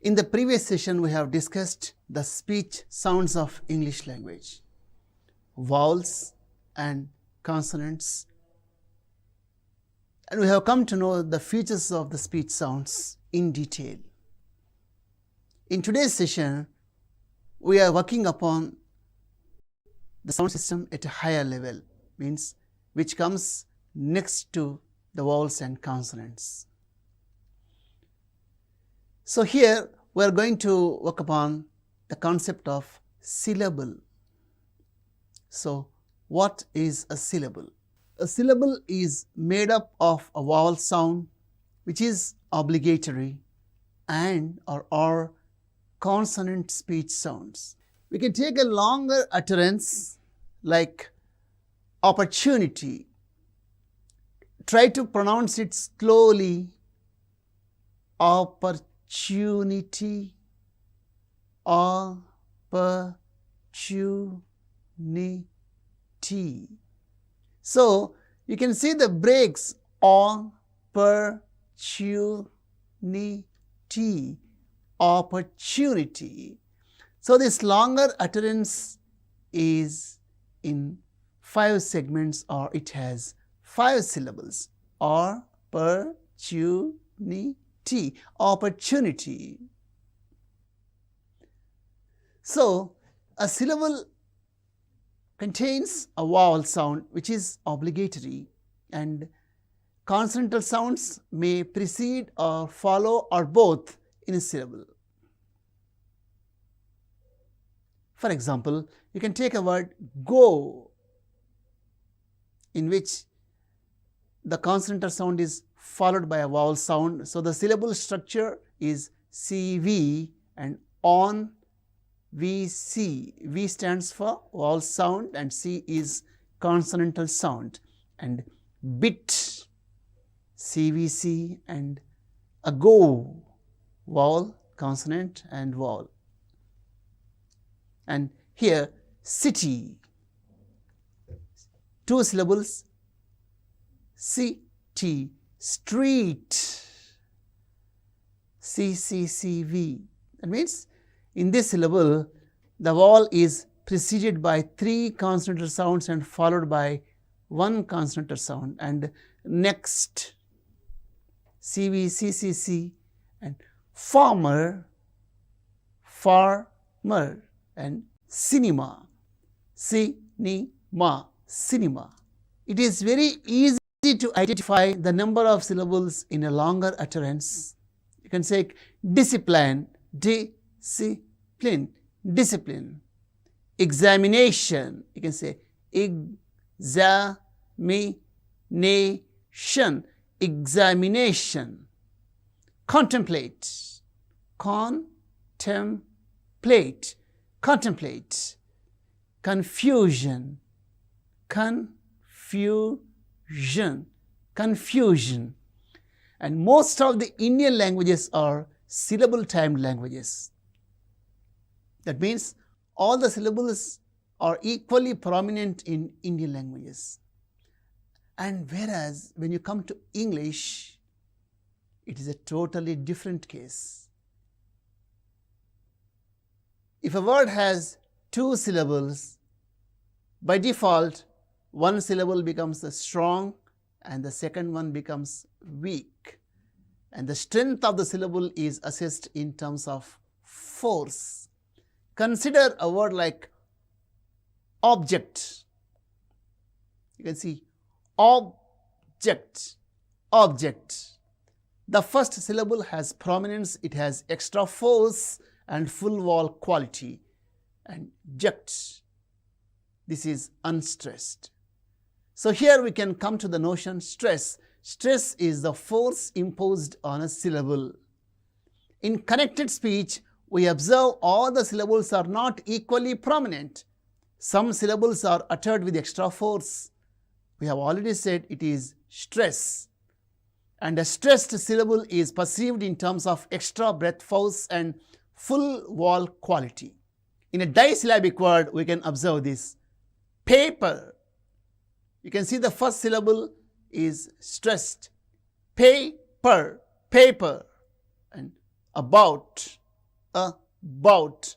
In the previous session, we have discussed the speech sounds of English language, vowels and consonants, and we have come to know the features of the speech sounds in detail. In today's session, we are working upon the sound system at a higher level, means which comes next to the vowels and consonants. So here we are going to work upon the concept of syllable. So what is a syllable? A syllable is made up of a vowel sound which is obligatory and or consonant speech sounds. We can take a longer utterance like opportunity. Try to pronounce it slowly. Opportunity, opportunity. So you can see the breaks. Opportunity, opportunity. So this longer utterance is in 5 segments, or it has 5 syllables. Opportunity, opportunity. So a syllable contains a vowel sound which is obligatory, and consonantal sounds may precede or follow or both in a syllable. For example, you can take a word go, in which the consonantal sound is followed by a vowel sound. So the syllable structure is CV and on VC. V stands for vowel sound and C is consonantal sound, and bit CVC and a go vowel, consonant and vowel. And here city, 2 syllables, city, street, CCCV. That means in this syllable the vowel is preceded by 3 consonantal sounds and followed by 1 consonantal sound, and next CVCCC, and farmer, farmer, and cinema, cinema, cinema. It is very easy to identify the number of syllables in a longer utterance. You can say discipline, discipline, discipline. Examination, you can say examination, examination. Contemplate, contemplate, contemplate. Confusion, confusion, confusion. And most of the Indian languages are syllable timed languages. That means all the syllables are equally prominent in Indian languages. And whereas when you come to English, it is a totally different case. If a word has 2 syllables, by default, 1 syllable becomes strong and the second one becomes weak. And the strength of the syllable is assessed in terms of force. Consider a word like object. You can see object, object. The first syllable has prominence, it has extra force and full vowel quality. And ject, this is unstressed. So here we can come to the notion stress. Stress is the force imposed on a syllable. In connected speech, we observe all the syllables are not equally prominent. Some syllables are uttered with extra force. We have already said it is stress. And a stressed syllable is perceived in terms of extra breath force and full vowel quality. In a disyllabic word, we can observe this. Paper. You can see the first syllable is stressed. Paper, paper. And about, about.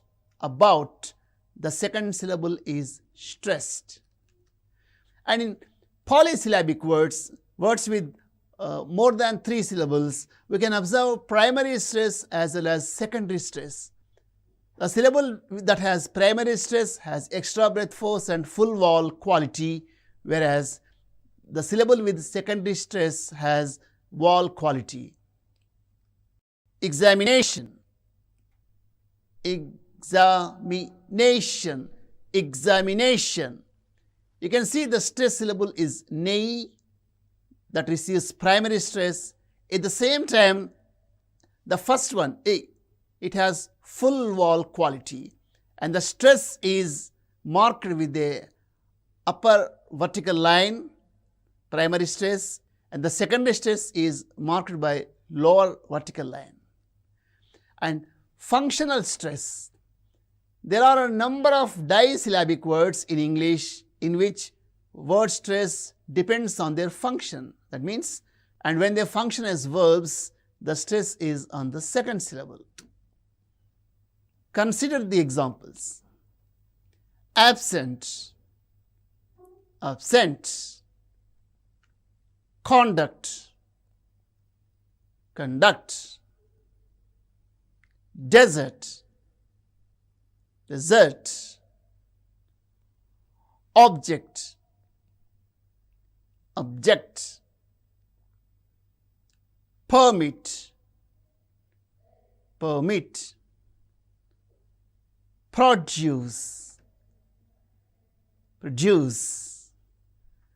The second syllable is stressed. And in polysyllabic words, words with more than 3 syllables, we can observe primary stress as well as secondary stress. The syllable that has primary stress has extra breath force and full vowel quality, whereas the syllable with secondary stress has vowel quality. Examination, examination, examination. You can see the stress syllable is 𝗍 that receives primary stress. At the same time, the first one, it has full vowel quality, and the stress is marked with the upper vertical line, primary stress, and the secondary stress is marked by lower vertical line. And functional stress. There are a number of disyllabic words in English in which word stress depends on their function. That means, and when they function as verbs, the stress is on the second syllable. Consider the examples. Absent, absent, conduct, conduct, desert, desert, object, object, permit, permit, produce, produce.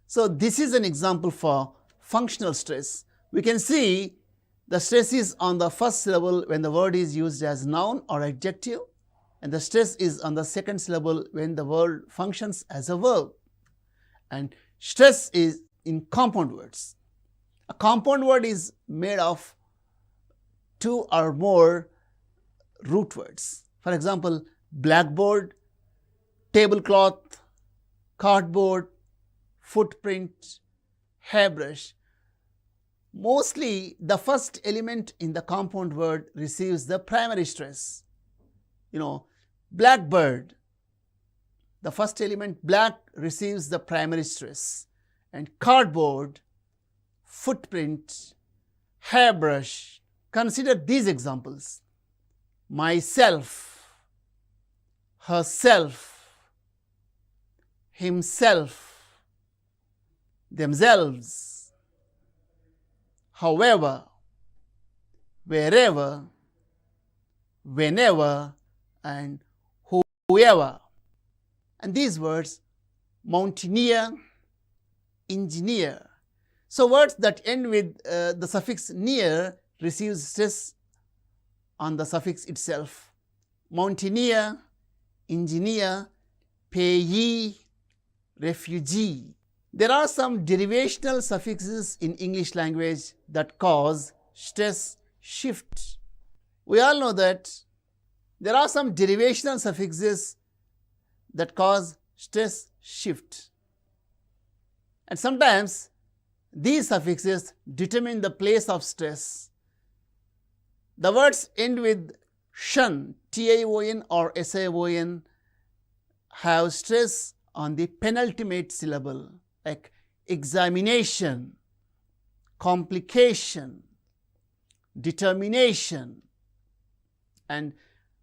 So this is an example for functional stress. We can see the stress is on the first syllable when the word is used as noun or adjective, and the stress is on the second syllable when the word functions as a verb. And stress is in compound words. A compound word is made of 2 or more root words. For example, blackboard, tablecloth, cardboard, footprint, hairbrush. Mostly the first element in the compound word receives the primary stress. Blackbird, the first element black receives the primary stress, and cardboard, footprint, hairbrush. Consider these examples. Myself, herself, himself, themselves, however, wherever, whenever, and whoever. And these words, mountaineer, engineer. So words that end with the suffix near receives stress on the suffix itself. Mountaineer, engineer, payee, refugee. There are some derivational suffixes in English language that cause stress shift. We all know that there are some derivational suffixes that cause stress shift. And sometimes these suffixes determine the place of stress. The words end with tion, T-I-O-N or S-I-O-N, have stress on the penultimate syllable, like examination, complication, determination. And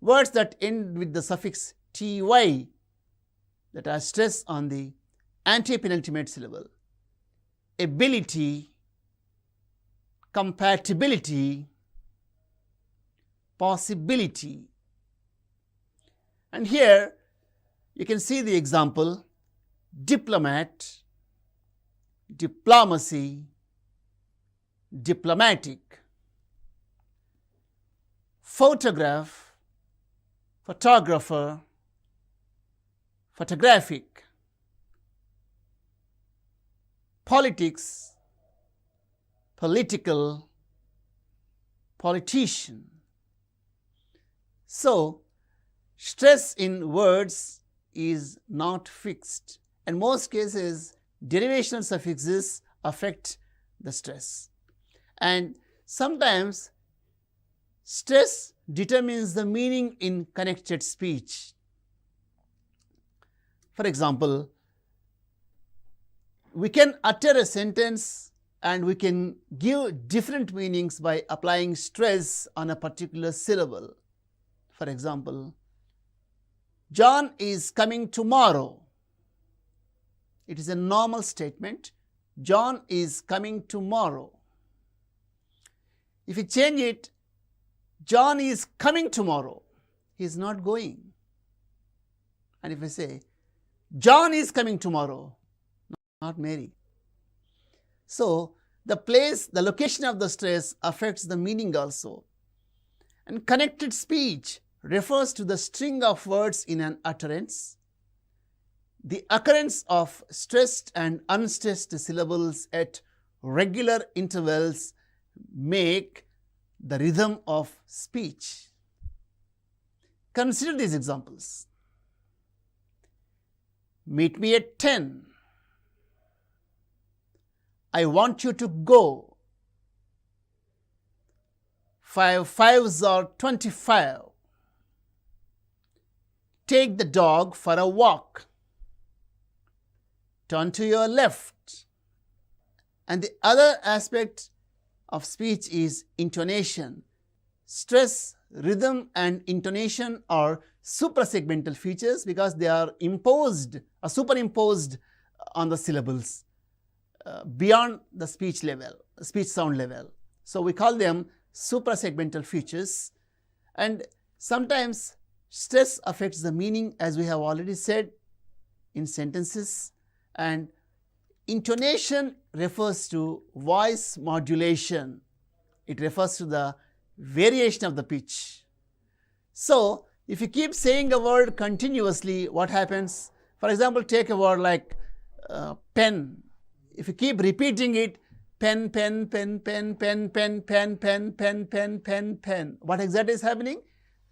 words that end with the suffix ty that are stress on the antepenultimate syllable. Ability, compatibility, possibility. And here you can see the example: diplomat, diplomacy, diplomatic. Photograph, photographer, photographic. Politics, political, politician. So, stress in words is not fixed. In most cases, derivational suffixes affect the stress. And sometimes Stress determines the meaning in connected speech. For example, we can utter a sentence and we can give different meanings by applying stress on a particular syllable. For example, John is coming tomorrow. It is a normal statement. John is coming tomorrow. If you change it, John is coming tomorrow, he is not going. And if I say, John is coming tomorrow, not Mary. So, the place, the location of the stress affects the meaning also. And connected speech refers to the string of words in an utterance. The occurrence of stressed and unstressed syllables at regular intervals make the rhythm of speech. Consider these examples. Meet me at 10. I want you to go. 5 5s are 25. Take the dog for a walk. Turn to your left. And the other aspect of speech is intonation. Stress, rhythm and intonation are suprasegmental features because they are imposed or superimposed on the syllables beyond the speech level, speech sound level. So, we call them suprasegmental features, and sometimes stress affects the meaning, as we have already said, in sentences, and intonation refers to voice modulation. It refers to the variation of the pitch. So, if you keep saying a word continuously, what happens? For example, take a word like pen. If you keep repeating it, pen, pen, pen, pen, pen, pen, pen, pen, pen, pen, pen, pen, what exactly is happening?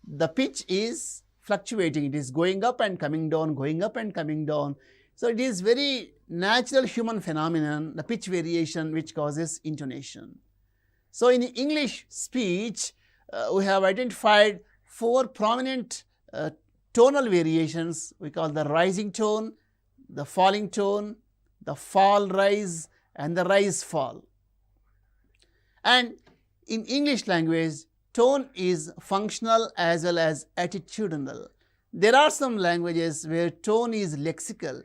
The pitch is fluctuating. It is going up and coming down, going up and coming down. So, it is very natural human phenomenon, the pitch variation, which causes intonation. So, in English speech, we have identified 4 prominent tonal variations. We call the rising tone, the falling tone, the fall rise and the rise fall. And in English language, tone is functional as well as attitudinal. There are some languages where tone is lexical.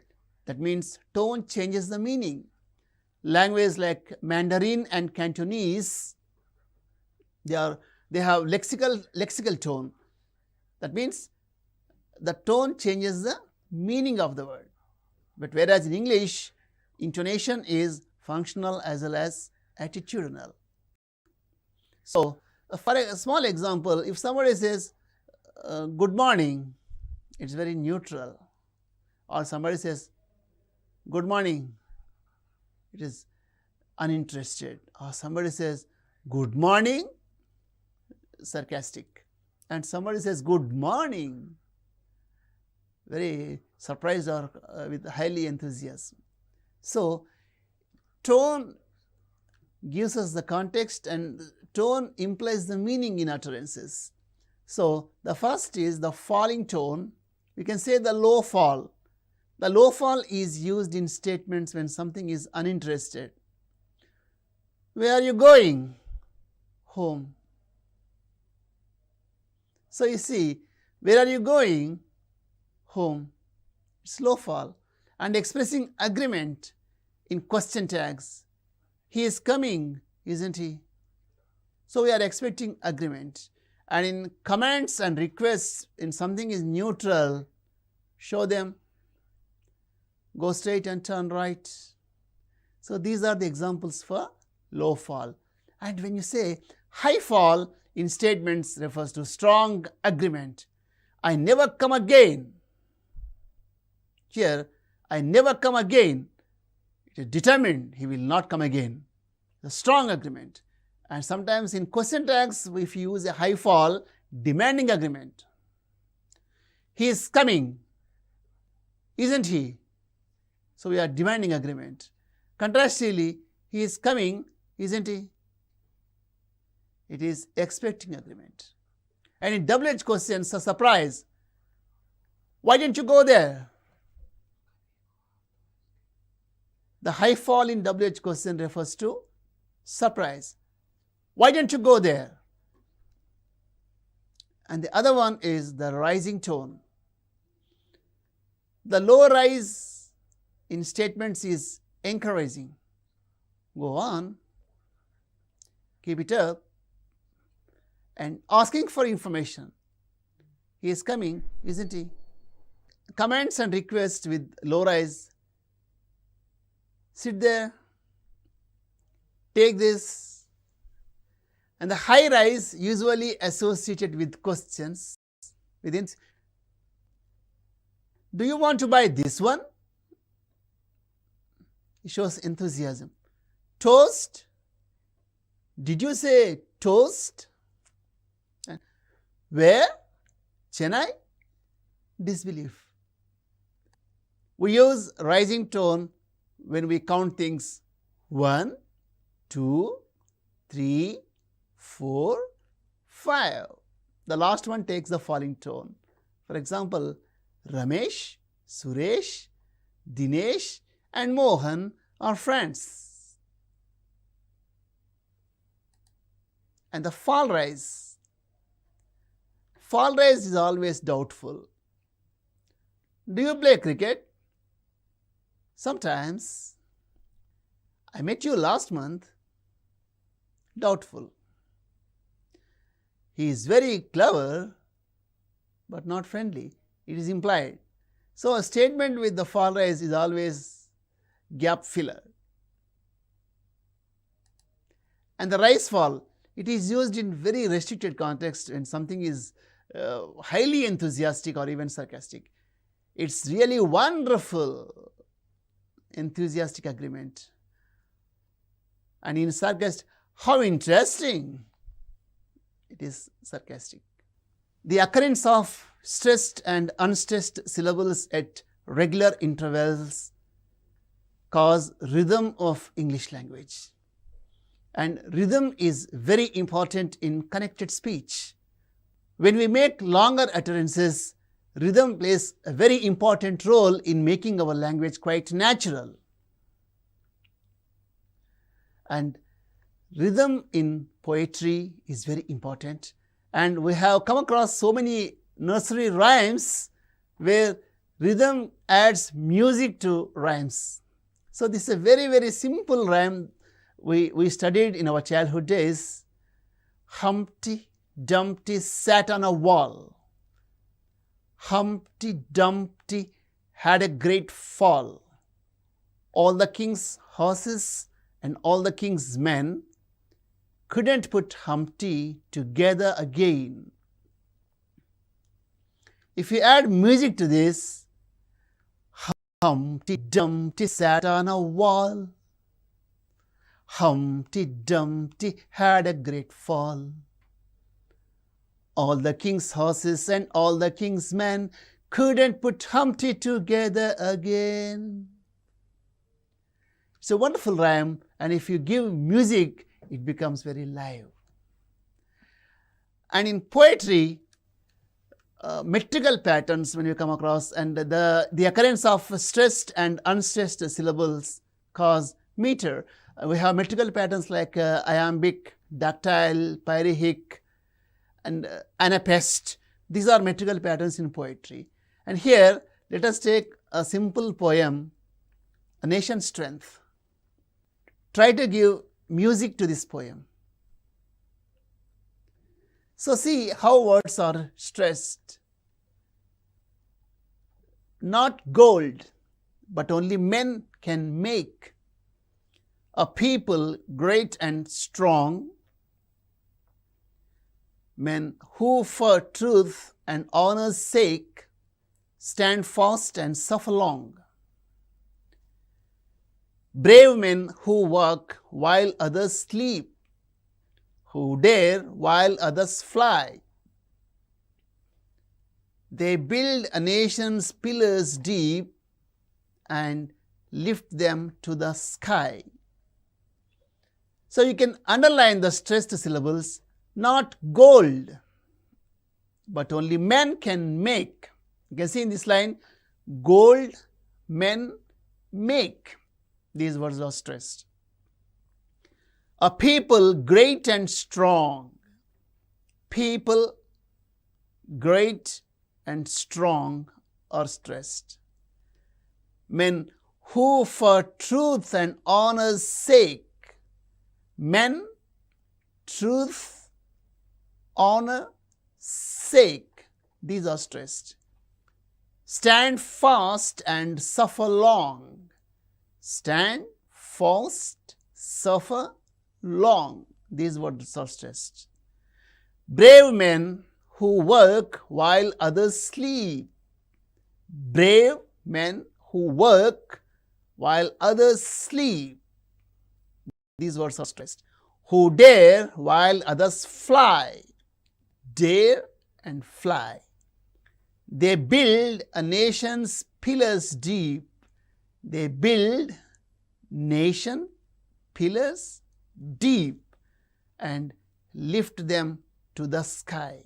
That means tone changes the meaning. Languages like Mandarin and Cantonese, they have lexical tone. That means the tone changes the meaning of the word. But whereas in English, intonation is functional as well as attitudinal. So, for a small example, if somebody says good morning, it's very neutral. Or somebody says good morning, it is uninterested. Or somebody says good morning, sarcastic. And somebody says good morning, very surprised or with highly enthusiasm. So, tone gives us the context and tone implies the meaning in utterances. So, the first is the falling tone. We can say the low fall. The low fall is used in statements when something is uninterested. Where are you going? Home. So, you see, where are you going? Home. It's low fall. And expressing agreement in question tags. He is coming, isn't he? So, we are expecting agreement. And in commands and requests, in something is neutral, show them, go straight and turn right. So, these are the examples for low fall. And when you say high fall in statements refers to strong agreement. I never come again. Here, I never come again. It is determined he will not come again. A strong agreement. And sometimes in question tags, if you use a high fall, demanding agreement. He is coming, isn't he? So, we are demanding agreement. Contrastively, he is coming, isn't he? It is expecting agreement. And in WH questions, a surprise. Why didn't you go there? The high fall in WH question refers to surprise. Why didn't you go there? And the other one is the rising tone. The low rise in statements is encouraging. Go on, keep it up, and asking for information. He is coming, isn't he? Comments and requests with low rise. Sit there, take this. And the high rise usually associated with questions. Within, do you want to buy this one? It shows enthusiasm. Toast? Did you say toast? Where? Chennai? Disbelief. We use rising tone when we count things 1, 2, 3, 4, 5. The last one takes the falling tone. For example, Ramesh, Suresh, Dinesh and Mohan are friends. And the fall rise. Fall rise is always doubtful. Do you play cricket? Sometimes. I met you last month. Doubtful. He is very clever, but not friendly. It is implied. So a statement with the fall rise is always gap filler. And the rise fall, it is used in very restricted context when something is highly enthusiastic or even sarcastic. It's really wonderful, enthusiastic agreement. And in sarcastic, how interesting. It is sarcastic. The occurrence of stressed and unstressed syllables at regular intervals cause rhythm of English language. And rhythm is very important in connected speech. When we make longer utterances, rhythm plays a very important role in making our language quite natural. And rhythm in poetry is very important. And we have come across so many nursery rhymes where rhythm adds music to rhymes. So this is a very, very simple rhyme we studied in our childhood days. Humpty Dumpty sat on a wall. Humpty Dumpty had a great fall. All the king's horses and all the king's men couldn't put Humpty together again. If you add music to this, Humpty Dumpty sat on a wall. Humpty Dumpty had a great fall. All the king's horses and all the king's men couldn't put Humpty together again. It's a wonderful rhyme, and if you give music, it becomes very live. And in poetry, metrical patterns when you come across, and the occurrence of stressed and unstressed syllables cause meter. We have metrical patterns like iambic, dactyl, pyrihic, and anapest. These are metrical patterns in poetry. And here, let us take a simple poem, A Nation's Strength. Try to give music to this poem. So see how words are stressed. Not gold, but only men can make a people great and strong, men who for truth and honor's sake stand fast and suffer long. Brave men who work while others sleep, who dare while others fly. They build a nation's pillars deep and lift them to the sky. So you can underline the stressed syllables not gold, but only men can make. You can see in this line, gold men make. These words are stressed. A people great and strong. People great and strong are stressed. Men who for truth and honor's sake. Men, truth, honor, sake. These are stressed. Stand fast and suffer long. Stand fast, suffer long. These words are stressed. Brave men who work while others sleep. Brave men who work while others sleep. These words are stressed. Who dare while others fly. Dare and fly. They build a nation's pillars deep. They build nation pillars deep and lift them to the sky.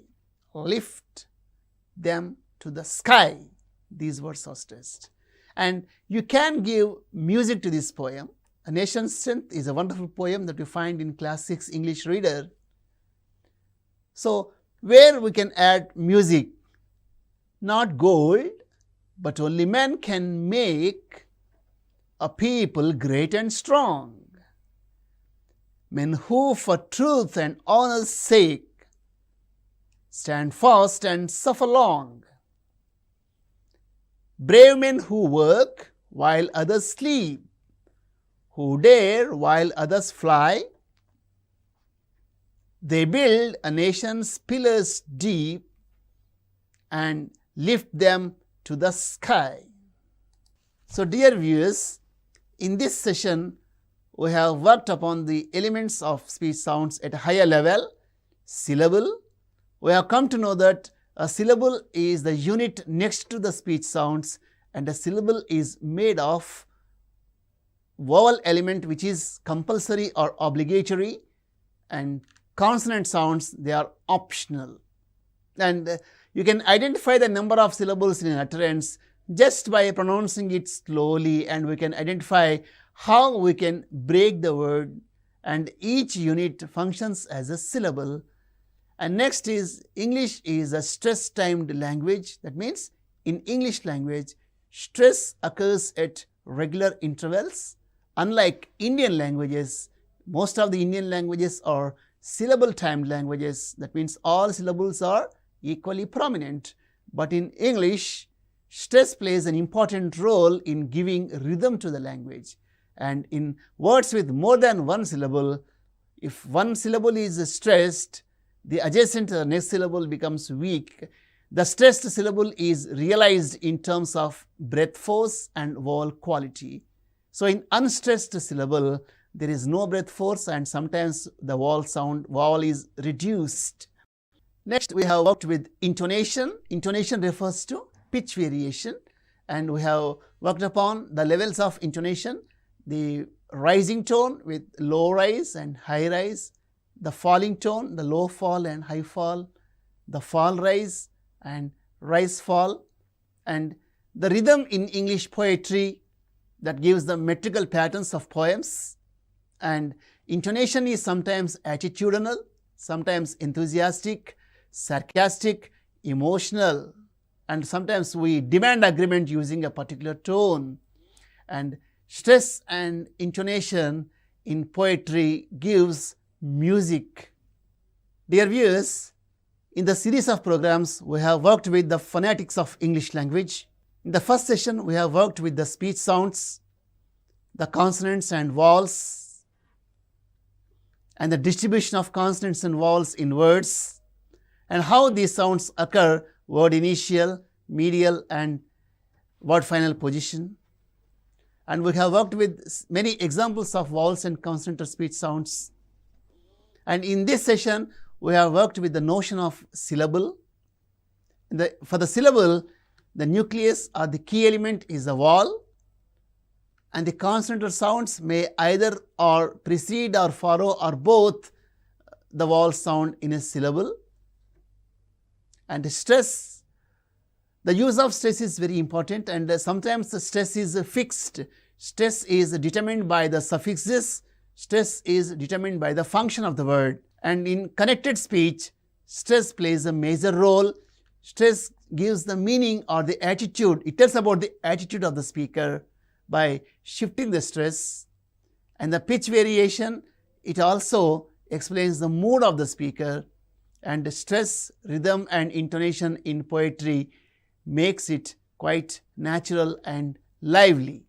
Lift them to the sky. These words are stressed. And you can give music to this poem. A Nation's Strength is a wonderful poem that you find in Class 6 English Reader. So, where we can add music, not gold, but only men can make a people great and strong. Men who for truth and honor's sake stand fast and suffer long. Brave men who work while others sleep. Who dare while others fly. They build a nation's pillars deep and lift them to the sky. So, dear viewers, in this session, we have worked upon the elements of speech sounds at a higher level. Syllable. We have come to know that a syllable is the unit next to the speech sounds, and a syllable is made of vowel element which is compulsory or obligatory, and consonant sounds, they are optional. And you can identify the number of syllables in an utterance just by pronouncing it slowly, and we can identify how we can break the word, and each unit functions as a syllable. And next is, English is a stress-timed language. That means in English language, stress occurs at regular intervals. Unlike Indian languages, most of the Indian languages are syllable-timed languages. That means all syllables are equally prominent. But in English, stress plays an important role in giving rhythm to the language. And in words with more than one syllable, if one syllable is stressed, the adjacent next syllable becomes weak. The stressed syllable is realized in terms of breath force and vowel quality. So, in unstressed syllable, there is no breath force, and sometimes the vowel is reduced. Next, we have worked with intonation. Intonation refers to pitch variation, and we have worked upon the levels of intonation: the rising tone with low rise and high rise, the falling tone, the low fall and high fall, the fall rise and rise fall, and the rhythm in English poetry that gives the metrical patterns of poems. And intonation is sometimes attitudinal, sometimes enthusiastic, sarcastic, emotional, and sometimes we demand agreement using a particular tone. And stress and intonation in poetry gives music. Dear viewers, in the series of programs, we have worked with the phonetics of English language. In the first session, we have worked with the speech sounds, the consonants and vowels, and the distribution of consonants and vowels in words, and how these sounds occur word initial, medial, and word final position. And we have worked with many examples of vowels and consonant or speech sounds. And in this session, we have worked with the notion of syllable. For the syllable, the nucleus or the key element is a vowel, and the consonant or sounds may either or precede or follow or both the vowel sound in a syllable. And stress, the use of stress is very important, and sometimes the stress is fixed. Stress is determined by the suffixes, stress is determined by the function of the word, and in connected speech, stress plays a major role. Stress gives the meaning or the attitude, it tells about the attitude of the speaker by shifting the stress. And the pitch variation, it also explains the mood of the speaker, and stress, rhythm and intonation in poetry makes it quite natural and lively.